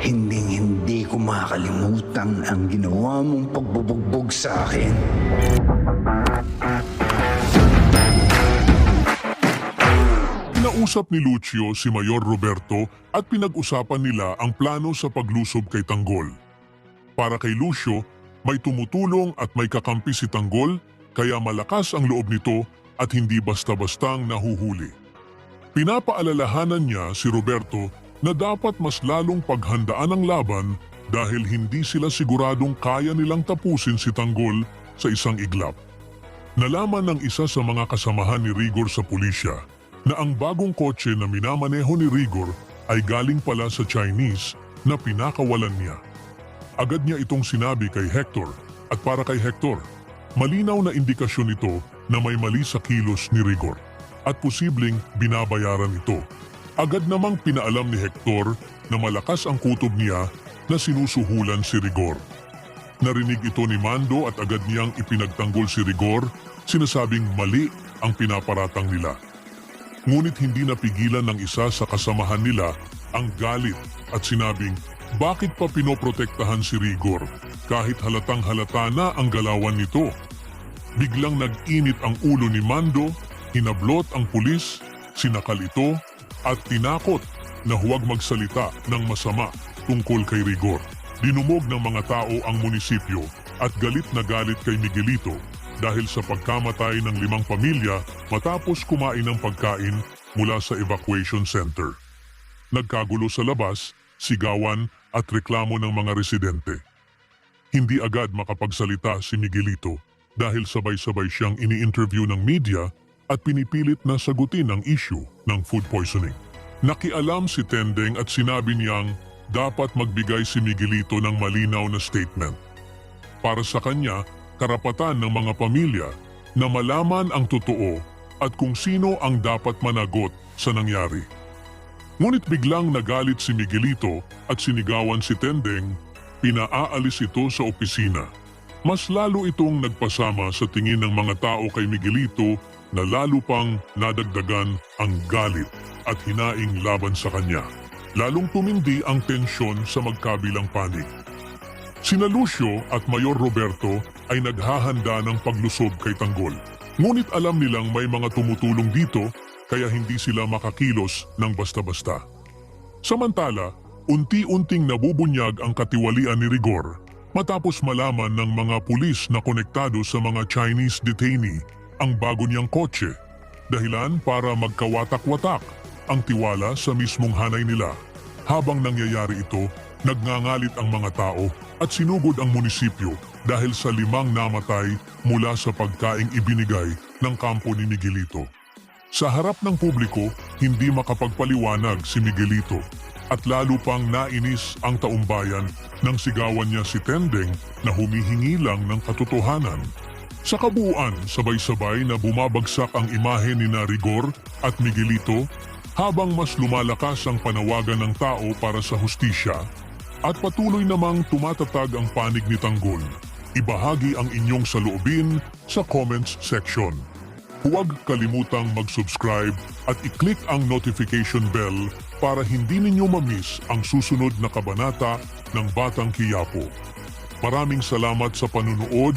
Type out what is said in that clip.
Hinding-hindi ko makakalimutan ang ginawa mong pagbubugbog sa akin. Kinausap ni Lucio si Mayor Roberto at pinag-usapan nila ang plano sa paglusob kay Tanggol. Para kay Lucio, may tumutulong at may kakampi si Tanggol kaya malakas ang loob nito at hindi basta-bastang nahuhuli. Pinapaalalahanan niya si Roberto na dapat mas lalong paghandaan ang laban dahil hindi sila siguradong kaya nilang tapusin si Tanggol sa isang iglap. Nalaman ng isa sa mga kasamahan ni Rigor sa pulisya na ang bagong kotse na minamaneho ni Rigor ay galing pala sa Chinese na pinakawalan niya. Agad niya itong sinabi kay Hector at para kay Hector, malinaw na indikasyon ito na may mali sa kilos ni Rigor at posibleng binabayaran ito. Agad namang pinaalam ni Hector na malakas ang kutob niya na sinusuhulan si Rigor. Narinig ito ni Mando at agad niyang ipinagtanggol si Rigor, sinasabing mali ang pinaparatang nila. Ngunit hindi napigilan ng isa sa kasamahan nila ang galit at sinabing bakit pa pinoprotektahan si Rigor kahit halatang halata na ang galawan nito. Biglang nag-init ang ulo ni Mando, hinablot ang pulis, sinakal ito at tinakot na huwag magsalita ng masama tungkol kay Rigor. Dinumog ng mga tao ang munisipyo at galit na galit kay Miguelito dahil sa pagkamatay ng 5 pamilya matapos kumain ng pagkain mula sa evacuation center. Nagkagulo sa labas, sigawan at reklamo ng mga residente. Hindi agad makapagsalita si Miguelito dahil sabay-sabay siyang ini-interview ng media at pinipilit na sagutin ang issue ng food poisoning. Nakialam si Tendeng at sinabi niyang dapat magbigay si Miguelito ng malinaw na statement. Para sa kanya, karapatan ng mga pamilya na malaman ang totoo at kung sino ang dapat managot sa nangyari. Ngunit biglang nagalit si Miguelito at sinigawan si Tendeng, pinaalis ito sa opisina. Mas lalo itong nagpasama sa tingin ng mga tao kay Miguelito na lalo pang nadagdagan ang galit at hinaing laban sa kanya. Lalong tumindi ang tensyon sa magkabilang panig. Sina Lucio at Mayor Roberto ay naghahanda ng paglusob kay Tanggol. Ngunit alam nilang may mga tumutulong dito kaya hindi sila makakilos ng basta-basta. Samantala, unti-unting nabubunyag ang katiwalian ni Rigor matapos malaman ng mga pulis na konektado sa mga Chinese detainee ang bago niyang kotse, dahilan para magkawatak-watak ang tiwala sa mismong hanay nila. Habang nangyayari ito, nagngangalit ang mga tao at sinugod ang munisipyo dahil sa 5 namatay mula sa pagkaing ibinigay ng kampo ni Miguelito. Sa harap ng publiko, hindi makapagpaliwanag si Miguelito at lalo pang nainis ang taumbayan nang sigawan niya si Tendeng na humihingi lang ng katotohanan. Sa kabuuan, sabay-sabay na bumabagsak ang imahe ni Rigor at Miguelito habang mas lumalakas ang panawagan ng tao para sa hustisya at patuloy namang tumatatag ang panig ni Tanggol. Ibahagi ang inyong saloobin sa comments section. Huwag kalimutang mag-subscribe at i-click ang notification bell para hindi ninyo ma-miss ang susunod na kabanata ng Batang Quiapo. Maraming salamat sa panunood